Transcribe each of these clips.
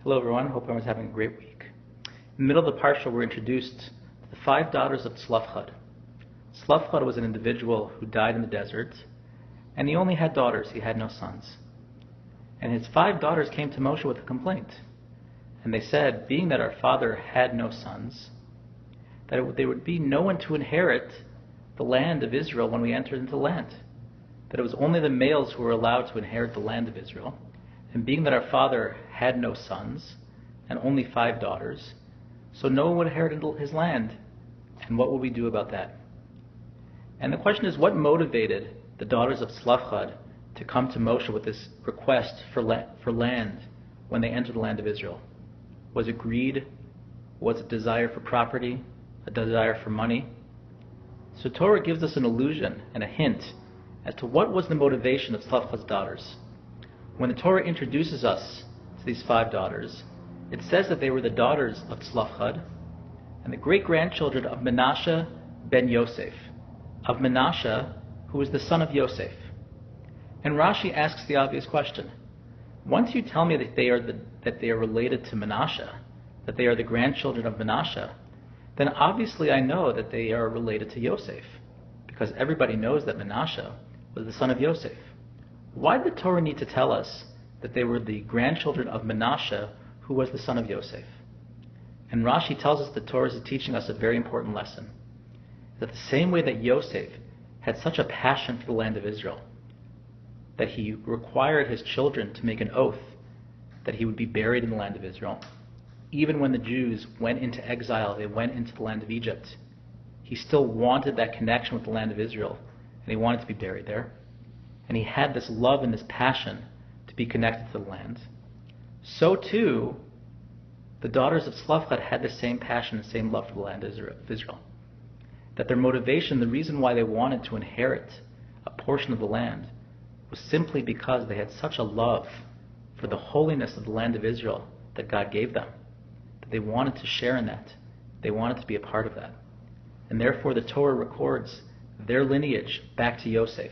Hello everyone, hope everyone's having a great week. In the middle of the Parsha we're introduced to the 5 daughters of Tzlafchad. Tzlafchad was an individual who died in the desert, and he only had daughters, he had no sons. And his 5 daughters came to Moshe with a complaint. And they said, being that our father had no sons, that there would be no one to inherit the land of Israel when we entered into the land. That it was only the males who were allowed to inherit the land of Israel. And being that our father had no sons, and only 5 daughters, so no one would inherit his land. And what will we do about that? And the question is, what motivated the daughters of Tzlafchad to come to Moshe with this request for land when they entered the land of Israel? Was it greed? Was it desire for property? A desire for money? So Torah gives us an allusion and a hint as to what was the motivation of Tzlafchad's daughters. When the Torah introduces us to these 5 daughters, it says that they were the daughters of Tzlafchad and the great-grandchildren of Menashe ben Yosef, of Menashe, who was the son of Yosef. And Rashi asks the obvious question. Once you tell me that they are related to Menashe, that they are the grandchildren of Menashe, then obviously I know that they are related to Yosef, because everybody knows that Menashe was the son of Yosef. Why did the Torah need to tell us that they were the grandchildren of Menashe, who was the son of Yosef? And Rashi tells us that Torah is teaching us a very important lesson. That the same way that Yosef had such a passion for the land of Israel, that he required his children to make an oath that he would be buried in the land of Israel. Even when the Jews went into exile, they went into the land of Egypt, he still wanted that connection with the land of Israel, and he wanted to be buried there. And he had this love and this passion to be connected to the land. So too, the daughters of Tzlafchad had the same passion and same love for the land of Israel. That their motivation, the reason why they wanted to inherit a portion of the land, was simply because they had such a love for the holiness of the land of Israel that God gave them. That they wanted to share in that. They wanted to be a part of that. And therefore the Torah records their lineage back to Yosef,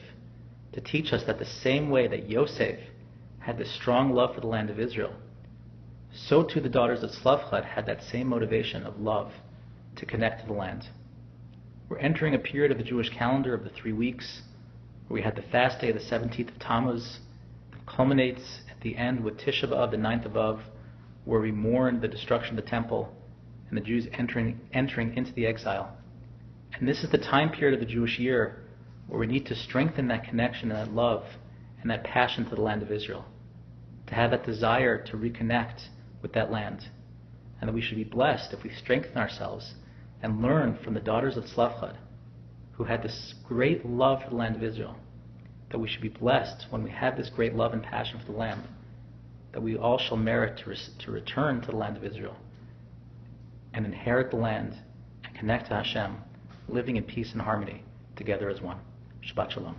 to teach us that the same way that Yosef had this strong love for the land of Israel, so too the daughters of Tzlafchad had that same motivation of love to connect to the land. We're entering a period of the Jewish calendar of the 3 weeks, where we had the fast day of the 17th of Tammuz, that culminates at the end with Tisha B'Av, the 9th of Av, where we mourn the destruction of the temple and the Jews entering into the exile. And this is the time period of the Jewish year where we need to strengthen that connection and that love and that passion to the land of Israel, to have that desire to reconnect with that land. And that we should be blessed if we strengthen ourselves and learn from the daughters of Tzlafchad, who had this great love for the land of Israel, that we should be blessed when we have this great love and passion for the land, that we all shall merit to return to the land of Israel and inherit the land and connect to Hashem, living in peace and harmony together as one. Shabbat Shalom.